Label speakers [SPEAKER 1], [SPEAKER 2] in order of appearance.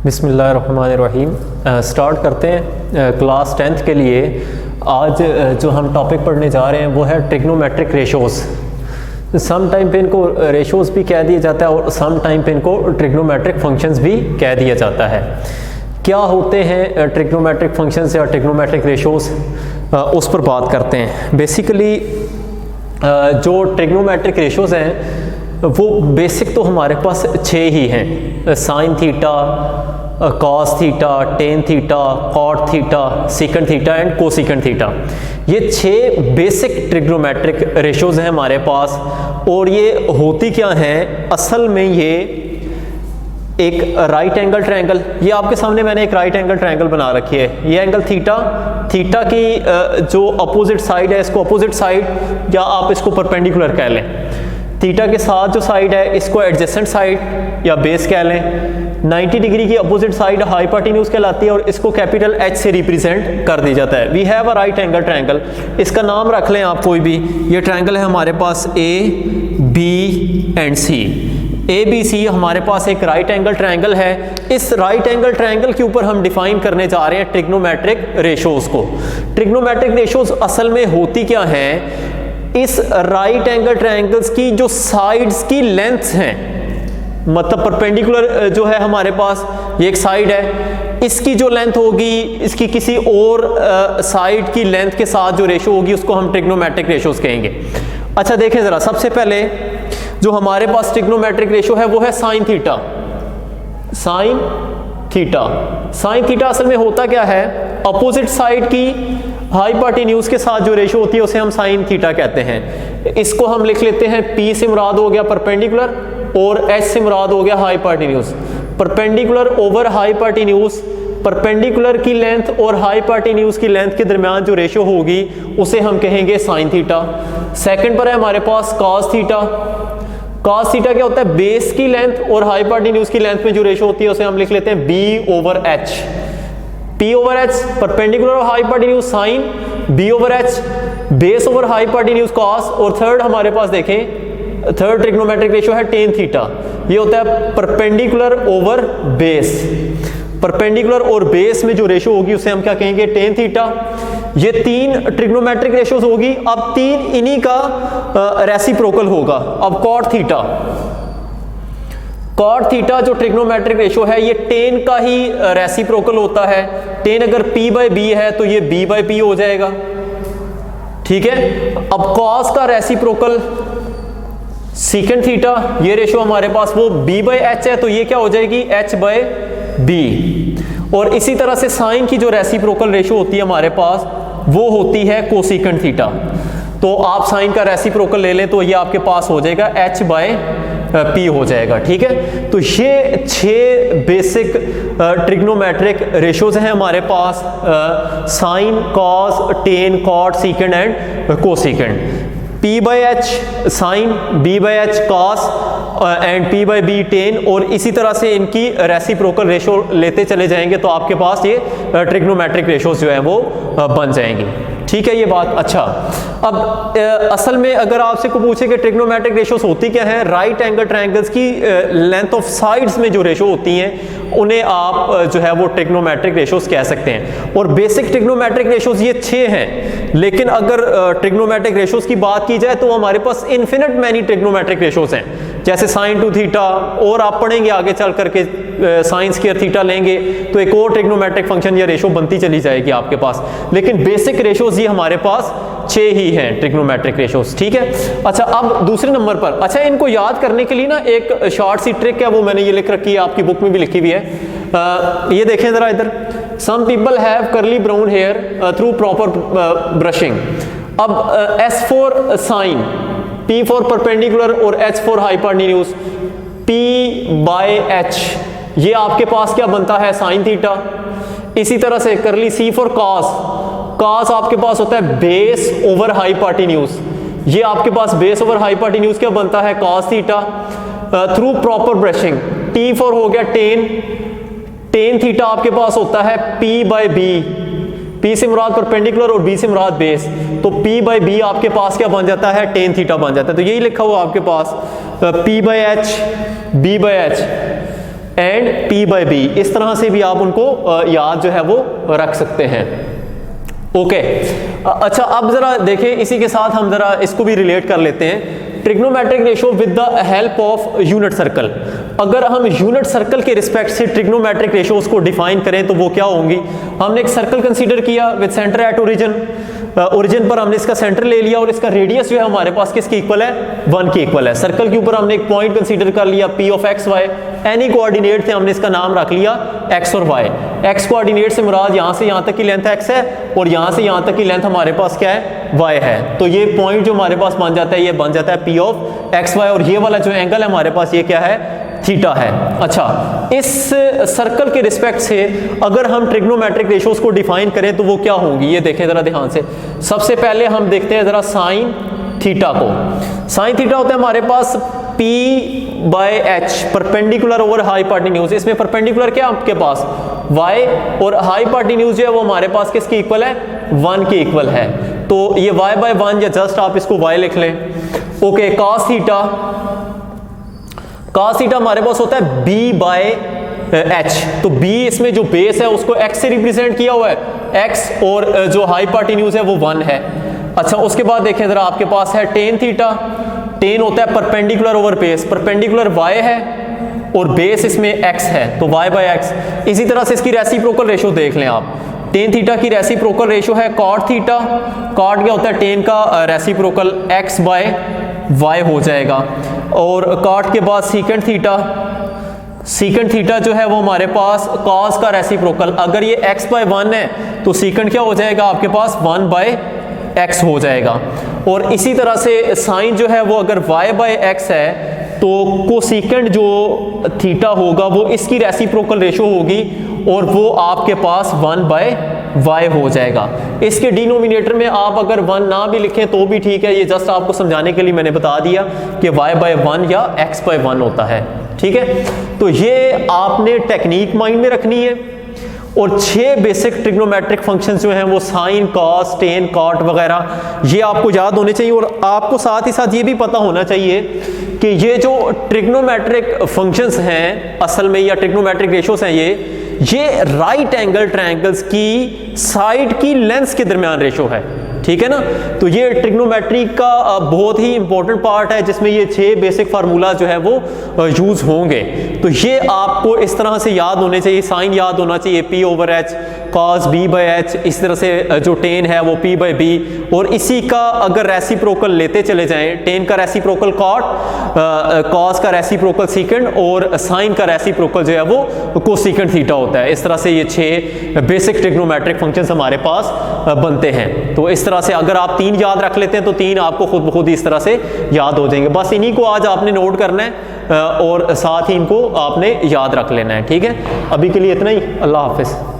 [SPEAKER 1] बिस्मिल्लाहिर्रहमानिर्रहीम। स्टार्ट करते हैं क्लास 10th के लिए। आज जो हम टॉपिक पढ़ने जा रहे हैं वो है ट्रिग्नोमेट्रिक रेशोज़। सम टाइम पे इनको रेशोज़ भी कह दिया जाता है और सम टाइम पे इनको ट्रिग्नोमेट्रिक फंक्शंस भी कह दिया जाता है। क्या होते हैं ट्रिग्नोमेट्रिक फंक्शंस या ट्रिग्नोमेट्रिक रेशोज़, उस पर बात करते हैं। बेसिकली जो ट्रिग्नोमेट्रिक रेशोज़ हैं वो बेसिक तो हमारे पास 6 ही हैं। Sine theta, cos theta, tan theta, cot theta, secant theta and cosecant theta. ये 6 बेसिक ट्रिग्नोमेट्रिक रेशोज़ हैं हमारे पास। और ये होती क्या हैं असल में, ये एक राइट एंगल ट्रायंगल, ये आपके सामने मैंने एक राइट एंगल ट्रायंगल बना रखी है। ये एंगल थीटा, थीटा की जो अपोजिट साइड है इसको अपोजिट साइड या आप इसको परपेंडिकुलर कह लें। थीटा के साथ जो साइड है इसको एडजेसेंट साइड या बेस कह लें। 90 डिग्री की अपोजिट साइड हाइपोटेन्यूज कहलाती है और इसको कैपिटल H से रिप्रेजेंट कर दिया जाता है। We have a right angle triangle, इसका नाम रख लें आप कोई भी। ये ट्रायंगल है हमारे पास A, B and C। ABC हमारे पास एक राइट एंगल ट्रायंगल है। इस राइट एंगल ट्रायंगल के ऊपर हम डिफाइन करने जा रहे हैं ट्रिग्नोमेट्रिक रेशोज़ को। ट्रिग्नोमेट्रिक रेशोज़ असल में होती क्या है, इस राइट एंगल ट्रायंगल्स की जो साइड्स की लेंथ्स हैं, मतलब परपेंडिकुलर जो है हमारे पास ये एक साइड है, इसकी जो लेंथ होगी इसकी किसी और साइड की लेंथ के साथ जो रेशो होगी उसको हम ट्रिग्नोमेट्रिक रेशोज़ कहेंगे। अच्छा देखें ज़रा, सबसे पहले जो हमारे पास ट्रिग्नोमेट्रिक रेशो है वो है sine theta. Sine theta, sine theta असल में होता क्या है, अपोजिट साइड की हाइपोटेन्यूज के साथ जो रेशो होती है उसे हम साइन थीटा कहते हैं। इसको हम लिख लेते हैं P से मुराद हो गया परपेंडिकुलर और H से मुराद हो गया hypotenuse. Perpendicular over hypotenuse, perpendicular की लेंथ और हाइपोटेन्यूज की लेंथ के दरमियान जो रेशो होगी उसे हम कहेंगे साइन थीटा। सेकंड पर है हमारे पास कॉस थीटा। कॉस थीटा क्या होता है, बेस की लेंथ और हाइपोटेन्यूज की लेंथ में जो रेशो होती है उसे हम लिख लेते हैं B over H। P over H perpendicular और hypotenuse sine, B over H base over hypotenuse cos. और थर्ड हमारे पास देखें, थर्ड ट्रिग्नोमेट्रिक रेशो है टेन थीटा। ये होता है परपेंडिकुलर ओवर बेस। परपेंडिकुलर और बेस में जो रेशो होगी उसे हम क्या कहेंगे, टेन थीटा। ये 3 ट्रिग्नोमेट्रिक रेशोज होगी। अब 3 इन्हीं का रेसिप्रोकल होगा। अब कॉट थीटा, कॉट थीटा जो ट्रिग्नोमेट्रिक रेशो है ये टेन का ही रेसिप्रोकल होता है। टेन अगर P बाई B है तो ये B बाई P हो जाएगा, ठीक है। अब कॉस का रेसिप्रोकल सीकेंट थीटा, ये रेशो हमारे पास वो B बाई H है तो ये क्या हो जाएगी, H बाई B। और इसी तरह से साइन की जो रेसिप्रोकल रेशो होती है हमारे पास वो होती है कोसिकेंट थीटा। तो आप साइन का रेसिप्रोकल ले लें तो ये आपके पास हो जाएगा H बाई P हो जाएगा, ठीक है। तो ये 6 बेसिक ट्रिग्नोमेट्रिक रेशोज हैं हमारे पास, sine, cos, tan, cot, secant and cosecant. P by H sine, B by H cos and P by B tan. और इसी तरह से इनकी रेसिप्रोकल रेशो लेते चले जाएंगे तो आपके पास ये ट्रिग्नोमेट्रिक रेशोज जो है वो बन जाएंगी, ठीक है ये बात। अच्छा, अब असल में अगर आपसे को पूछे कि ट्रिग्नोमेट्रिक रेशोज होती क्या है, राइट एंगल ट्रायंगल्स की लेंथ ऑफ साइड्स में जो रेशो होती हैं उन्हें आप जो है वो ट्रिग्नोमेट्रिक रेशोज कह सकते हैं। और बेसिक ट्रिग्नोमेट्रिक रेशोज ये 6 हैं। लेकिन अगर ट्रिग्नोमेट्रिक रेशोज की बात की जाए तो हमारे पास इन्फिनिट मैनी ट्रिग्नोमेट्रिक रेशोज हैं, जैसे साइन टू थीटा। और आप पढ़ेंगे आगे चल करके साइन स्क्वायर थीटा लेंगे तो एक और ट्रिग्नोमेट्रिक फंक्शन या रेशो बनती चली जाएगी आपके पास। लेकिन बेसिक रेशोज ये हमारे पास 6 ही हैं ट्रिग्नोमेट्रिक रेशोज, ठीक है। अच्छा, अब दूसरे नंबर पर, अच्छा इनको याद करने के लिए ना एक शॉर्ट सी ट्रिक है, वो मैंने ये लिख रखी है, आपकी बुक में भी लिखी हुई है। ये देखें जरा इधर, some people have curly brown hair through proper brushing. अब S for sine, P for perpendicular और H for hypotenuse, P by H ये आपके पास क्या बनता है, साइन थीटा। इसी तरह से करली C फॉर कॉस, कॉस आपके पास होता है बेस ओवर हाइपोटेन्यूज, ये आपके पास बेस ओवर हाइपोटेन्यूज क्या बनता है, cos theta. Through proper brushing, T for हो गया टेन, टेन थीटा आपके पास होता है P बाई B। P से मुराद परपेंडिकुलर और B से मुराद बेस, तो P बाई B आपके पास क्या बन जाता है, टेन थीटा बन जाता है। तो यही लिखा हुआ आपके पास P by H, B by H। And P by B, इस तरह से भी आप उनको याद जो है वो रख सकते हैं। ओके अच्छा, अब जरा देखें, इसी के साथ हम जरा इसको भी रिलेट कर लेते हैं, trigonometric ratio with the help of unit circle. अगर हम यूनिट सर्कल के रिस्पेक्ट से ट्रिग्नोमेट्रिक रेशोज को डिफाइन करें तो वो क्या होंगी। हमने एक सर्कल कंसीडर किया with centre at origin, origin पर हमने इसका सेंटर ले लिया और इसका रेडियस जो है हमारे पास किसके इक्वल है, 1 के इक्वल है। सर्कल के ऊपर हमने एक पॉइंट कंसीडर कर लिया P of x y, any coordinate थे, हमने इसका नाम रख लिया x और y। x कोऑर्डिनेट से मुराद यहाँ से यहाँ तक की लेंथ x है और यहाँ से यहाँ तक की लेंथ हमारे पास क्या है, y है। तो ये पॉइंट जो हमारे पास बन जाता है, ये बन जाता है P ऑफ x y, और ये वाला जो एंगल है हमारे पास ये क्या है, थीटा है। अच्छा, इस सर्कल के रिस्पेक्ट से अगर हम ट्रिग्नोमेट्रिक रेशोज को डिफाइन करें तो वो क्या होंगी, ये देखें जरा ध्यान से। सबसे पहले हम देखते हैं जरा साइन थीटा को। साइन थीटा होता है हमारे पास P by H, perpendicular over hypotenuse. इसमें परपेंडिकुलर क्या है आपके पास, y, और हाइपोटेन्यूज जो है वो हमारे पास किसके इक्वल है, 1 के इक्वल है। तो ये y बाय 1, या जस्ट आप इसको y लिख लें। Okay, cos theta, cos theta हमारे पास होता है B बाय H। तो B इसमें जो बेस है उसको x से रिप्रेजेंट किया हुआ है, x, और जो हाइपोटेन्यूज है वो 1 है। अच्छा, उसके बाद देखें जरा, आपके पास है टेन थीटा। टेन होता है perpendicular over base, perpendicular y है और बेस इसमें x है, तो y बाय x। इसी तरह से इसकी रेसिप्रोकल रेशो देख लें आप, टेन थीटा की रेसिप्रोकल रेशो है कॉट थीटा। कॉट क्या होता है, टेन का रेसिप्रोकल x बाय y हो जाएगा। और कॉट के बाद सीकेंट थीटा, सीकेंट थीटा जो है वो हमारे पास कॉस का रेसिप्रोकल, अगर ये x बाय 1 है तो सीकेंट क्या हो जाएगा आपके पास, 1 बाय x हो जाएगा। और इसी तरह से साइन जो है वो अगर y बाय x है तो कोसिकेंट जो थीटा होगा वो इसकी रेसिप्रोकल रेशो होगी और वो आपके पास 1 बाय y हो जाएगा। इसके डिनोमिनेटर में आप अगर 1 ना भी लिखें तो भी ठीक है, ये जस्ट आपको समझाने के लिए मैंने बता दिया कि y बाय 1 या x बाय 1 होता है, ठीक है। तो ये आपने टेक्निक माइंड में रखनी है। और 6 बेसिक ट्रिग्नोमेट्रिक फंक्शंस जो हैं वो साइन, कॉस, टेन, कॉट वगैरह ये आपको याद होने चाहिए। और आपको साथ ही साथ ये भी पता होना चाहिए कि ये जो ट्रिग्नोमेट्रिक फंक्शंस हैं असल में, या ट्रिग्नोमेट्रिक रेशोस हैं, ये राइट एंगल ट्रायंगल्स की साइड की लेंथ्स के दरमियान रेशो है, ठीक है ना। तो ये ट्रिग्नोमेट्री का बहुत ही इंपॉर्टेंट पार्ट है जिसमें ये 6 बेसिक फार्मूला जो है वो यूज होंगे। तो ये आपको इस तरह से याद होने चाहिए, साइन याद होना चाहिए P over H, cos B by H, इस तरह से जो टेन है वो P बाय B, और इसी का अगर रेसिप्रोकल लेते चले जाएं, टेन का रेसिप्रोकल कॉट, cos का रेसिप्रोकल सीकेंट, और साइन का रेसिप्रोकल जो है वो कोसिकेंट थीटा होता है। इस तरह से ये 6 बेसिक ट्रिग्नोमेट्रिक फंक्शंस हमारे पास बनते हैं। तो इस तरह से अगर आप 3 याद रख लेते हैं तो 3 आपको खुद ब खुद इस तरह से याद हो जाएंगे। बस इन्हीं को आज आपने नोट करना है और साथ ही इनको आपने याद रख लेना है, ठीक है। अभी के लिए इतना ही, अल्लाह हाफिज़।